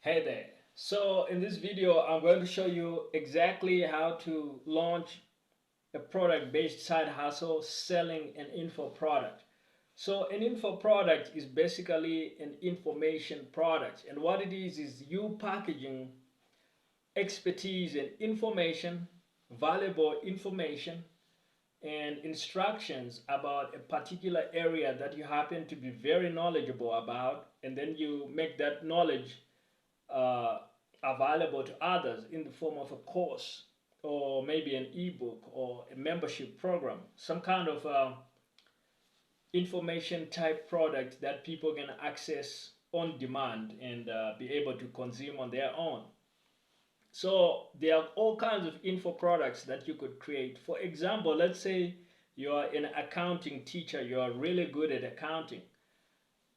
Hey there. So in this video, I'm going to show you exactly how to launch a product-based side hustle selling an info product. So an info product is basically an information product. And what it is you packaging expertise and information, valuable information, and instructions about a particular area that you happen to be very knowledgeable about, and then you make that knowledge uh, available to others in the form of a course or maybe an ebook or a membership program, some kind of information type product that people can access on demand and be able to consume on their own. So there are all kinds of info products that you could create. For example, let's say you are an accounting teacher, you are really good at accounting.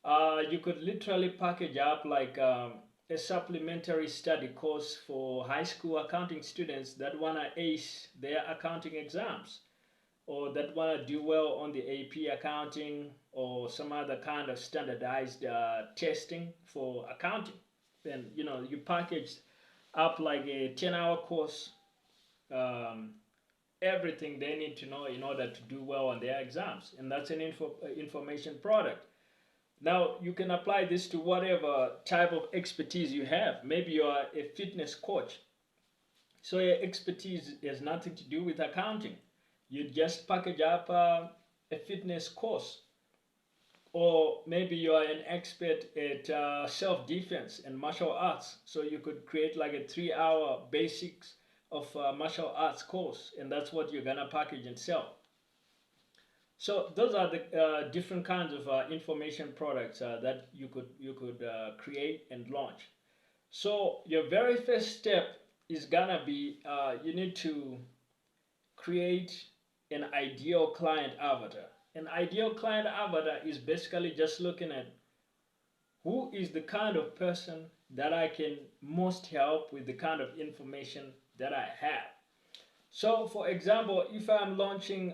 You could literally package up like a supplementary study course for high school accounting students that want to ace their accounting exams or that want to do well on the AP accounting or some other kind of standardized testing for accounting. Then, you package up like a 10-hour course, um, everything they need to know in order to do well on their exams. And that's an information product. Now, you can apply this to whatever type of expertise you have. Maybe you are a fitness coach. So your expertise has nothing to do with accounting. You just package up a fitness course. Or maybe you are an expert at self-defense and martial arts. So you could create like a 3-hour basics of martial arts course. And that's what you're going to package and sell. So those are the different kinds of information products that you could create and launch. So your very first step is gonna be you need to create an ideal client avatar. An ideal client avatar is basically just looking at who is the kind of person that I can most help with the kind of information that I have. So for example, if I'm launching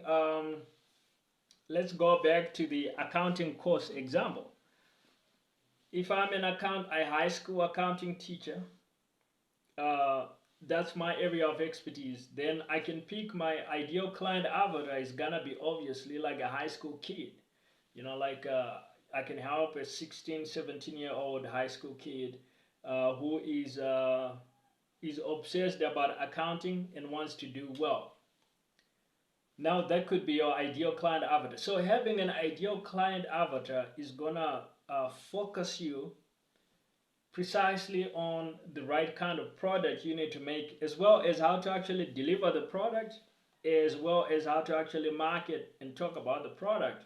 let's go back to the accounting course example. If I'm a high school accounting teacher, uh, that's my area of expertise. Then I can pick my ideal client avatar is gonna be obviously like a high school kid. Like I can help a 16, 17-year-old high school kid who is obsessed about accounting and wants to do well. Now that could be your ideal client avatar. So having an ideal client avatar is gonna focus you precisely on the right kind of product you need to make, as well as how to actually deliver the product, as well as how to actually market and talk about the product.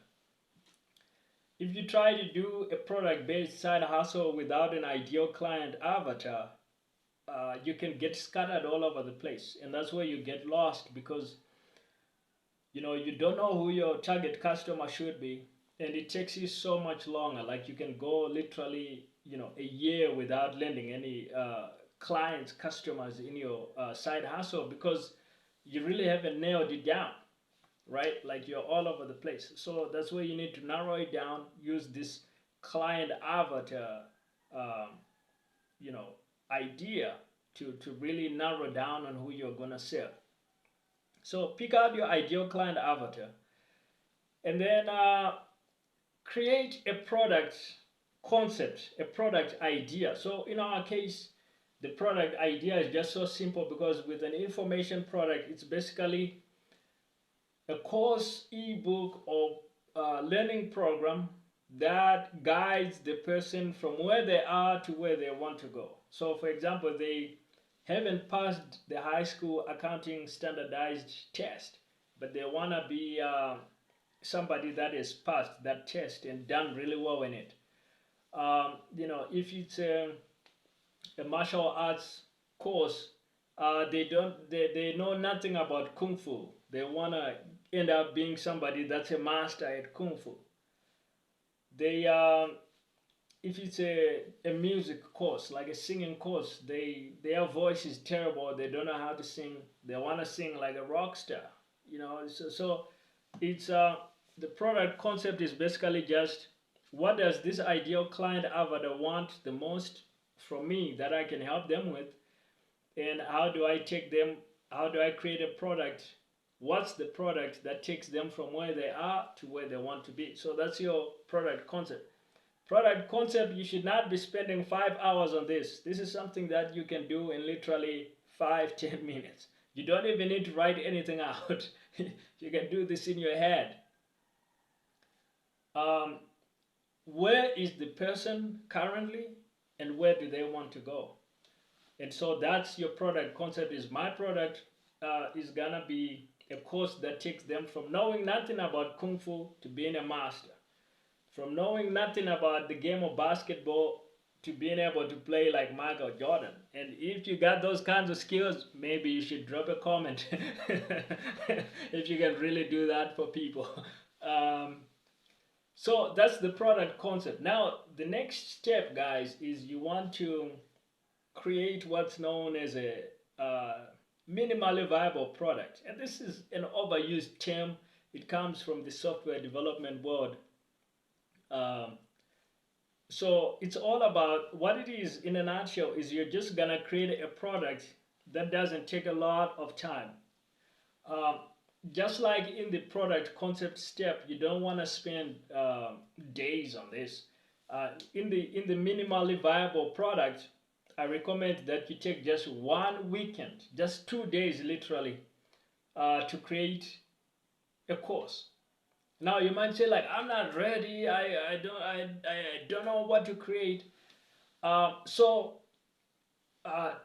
If you try to do a product-based side hustle without an ideal client avatar, you can get scattered all over the place, and that's where you get lost because you don't know who your target customer should be, and it takes you so much longer. Like you can go literally a year without landing any clients, customers in your side hustle because you really haven't nailed it down, right? Like you're all over the place. So that's where you need to narrow it down, use this client avatar um, you know idea to really narrow down on who you're gonna sell. So pick out your ideal client avatar and then create a product concept, a product idea. So in our case, the product idea is just so simple because with an information product, it's basically a course, ebook, or learning program that guides the person from where they are to where they want to go. So for example, they haven't passed the high school accounting standardized test, but they want to be somebody that has passed that test and done really well in it. If it's a martial arts course, they know nothing about kung fu. They want to end up being somebody that's a master at kung fu. They if it's a music course, like a singing course, their voice is terrible. They don't know how to sing. They want to sing like a rock star. So it's the product concept is basically just what does this ideal client avatar want the most from me that I can help them with, and how do I create a product? What's the product that takes them from where they are to where they want to be? So that's your product concept. Product concept, you should not be spending 5 hours on this. This is something that you can do in literally 5-10 minutes. You don't even need to write anything out. You can do this in your head. Where is the person currently and where do they want to go? And so that's your product concept. Is my product is gonna be a course that takes them from knowing nothing about Kung Fu to being a master. From knowing nothing about the game of basketball to being able to play like Michael Jordan. And if you got those kinds of skills, maybe you should drop a comment if you can really do that for people. So that's the product concept. Now, the next step, guys, is you want to create what's known as a minimally viable product. And this is an overused term. It comes from the software development world. So it's all about what it is in a nutshell is you're just gonna create a product that doesn't take a lot of time. Just like in the product concept step, you don't want to spend days on this. In the minimally viable product, I recommend that you take just 1 weekend, just 2 days literally, to create a course. Now you might say like, I'm not ready, I don't know what to create.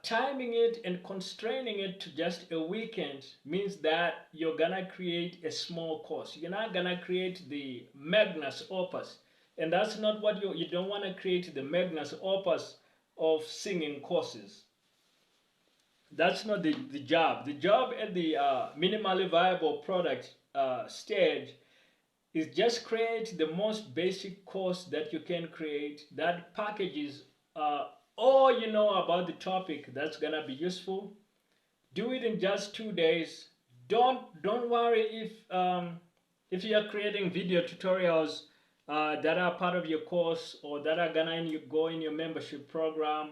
Timing it and constraining it to just a weekend means that you're gonna create a small course. You're not gonna create the magnus opus. And that's not what you don't want to create the magnus opus of singing courses. That's not the job. The job at the minimally viable product stage is just create the most basic course that you can create that packages all you know about the topic that's gonna be useful. Do it in just 2 days. Don't worry if you are creating video tutorials that are part of your course or that are gonna go in your membership program.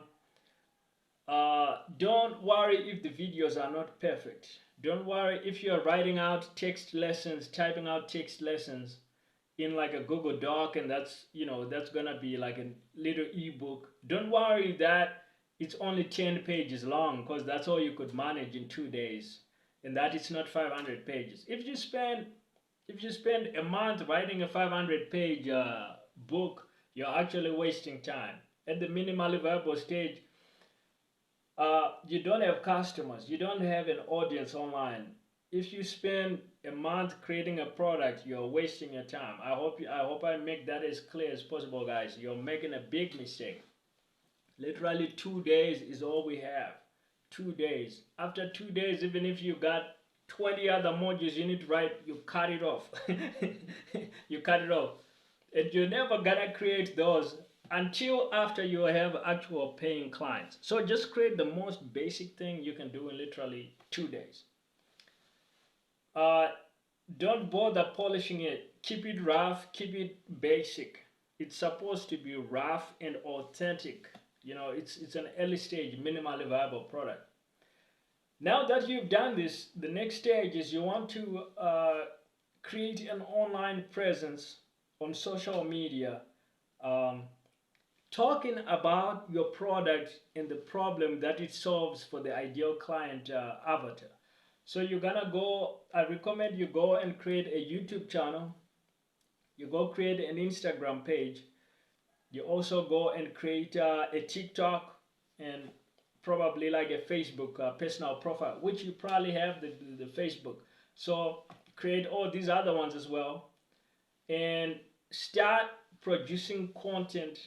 Don't worry if the videos are not perfect. Don't worry if you're writing out text lessons, typing out text lessons in like a Google Doc, and that's gonna be like a little ebook. Don't worry that it's only 10 pages long, because that's all you could manage in 2 days, and that it's not 500 pages. If you spend a month writing a 500-page book, you're actually wasting time. At the minimally viable stage, you don't have customers, you don't have an audience online. If you spend a month creating a product, you're wasting your time. I hope I make that as clear as possible, guys. You're making a big mistake. Literally 2 days is all we have. 2 days. After 2 days, even if you got 20 other modules you need to write, you cut it off. You cut it off. And you're never gonna create those until after you have actual paying clients. So just create the most basic thing you can do in literally 2 days. Don't bother polishing it. Keep it rough, keep it basic. It's supposed to be rough and authentic. It's an early stage, minimally viable product. Now that you've done this, the next stage is you want to create an online presence on social media, talking about your product and the problem that it solves for the ideal client avatar. So you're gonna go, I recommend you go and create a YouTube channel. You go create an Instagram page. You also go and create a TikTok and probably like a Facebook personal profile, which you probably have the Facebook. So create all these other ones as well and start producing content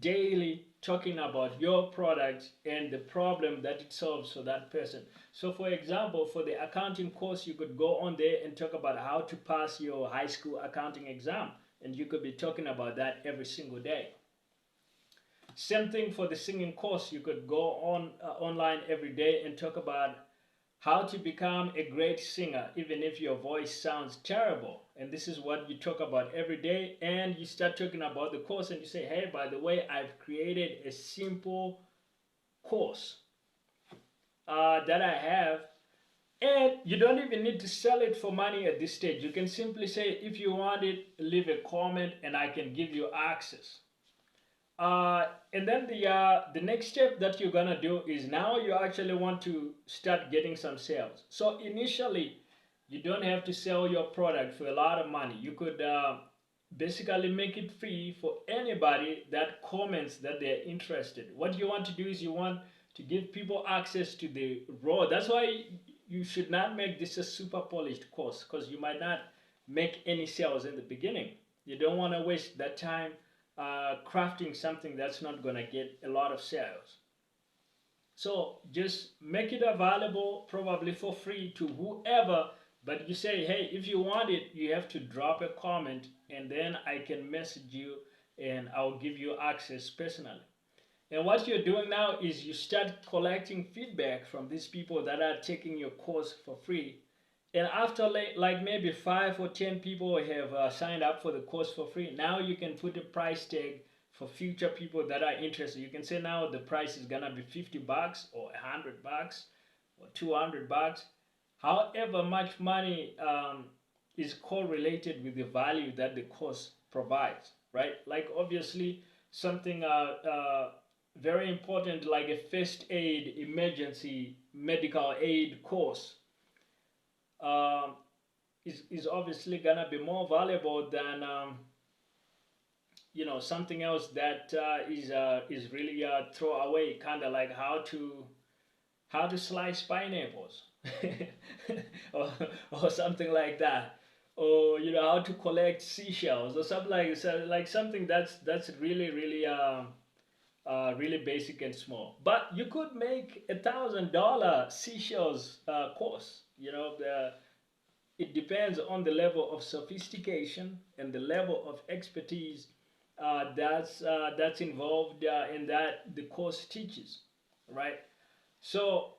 daily, talking about your product and the problem that it solves for that person. So for example, for the accounting course, you could go on there and talk about how to pass your high school accounting exam, and you could be talking about that every single day. Same thing for the singing course. You could go on online every day and talk about how to become a great singer even if your voice sounds terrible. And this is what you talk about every day, and you start talking about the course and you say, hey, by the way, I've created a simple course that I have, and you don't even need to sell it for money at this stage. You can simply say, if you want it, leave a comment and I can give you access. And then the next step that you're gonna do is, now you actually want to start getting some sales. So initially, you don't have to sell your product for a lot of money. You could basically make it free for anybody that comments that they're interested. What you want to do is, you want to give people access to the raw. That's why you should not make this a super polished course, because you might not make any sales in the beginning. You don't want to waste that time crafting something that's not going to get a lot of sales. So just make it available, probably for free, to whoever. But you say, hey, if you want it, you have to drop a comment, and then I can message you and I'll give you access personally. And what you're doing now is, you start collecting feedback from these people that are taking your course for free. And after like maybe 5 or 10 people have signed up for the course for free, now you can put a price tag for future people that are interested. You can say, now the price is gonna be $50 or $100 or $200. However much money is correlated with the value that the course provides, right? Like obviously something very important, like a first aid emergency medical aid course is obviously gonna be more valuable than something else that is really throwaway, kind of like how to slice pineapples or, or something like that, or how to collect seashells or something like something that's really really basic and small. But you could make $1,000 seashells course. It depends on the level of sophistication and the level of expertise that's involved in that the course teaches, right? So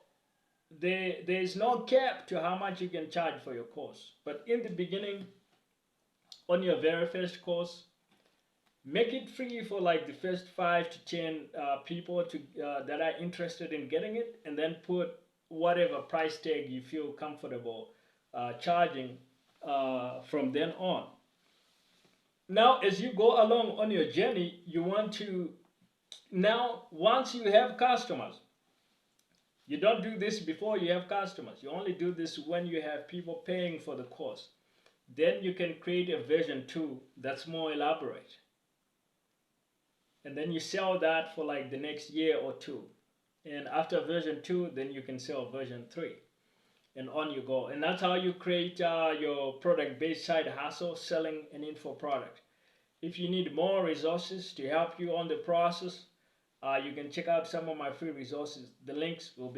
there is no cap to how much you can charge for your course. But in the beginning, on your very first course, make it free for like the first 5 to 10 people that are interested in getting it, and then put whatever price tag you feel comfortable charging from then on. Now, as you go along on your journey, you want to, now once you have customers, you don't do this before you have customers. You only do this when you have people paying for the course. Then you can create a version 2 that's more elaborate. And then you sell that for like the next year or two. And after version 2, then you can sell version 3. And on you go. And that's how you create your product-based side hustle, selling an info product. If you need more resources to help you on the process, you can check out some of my free resources. The links will be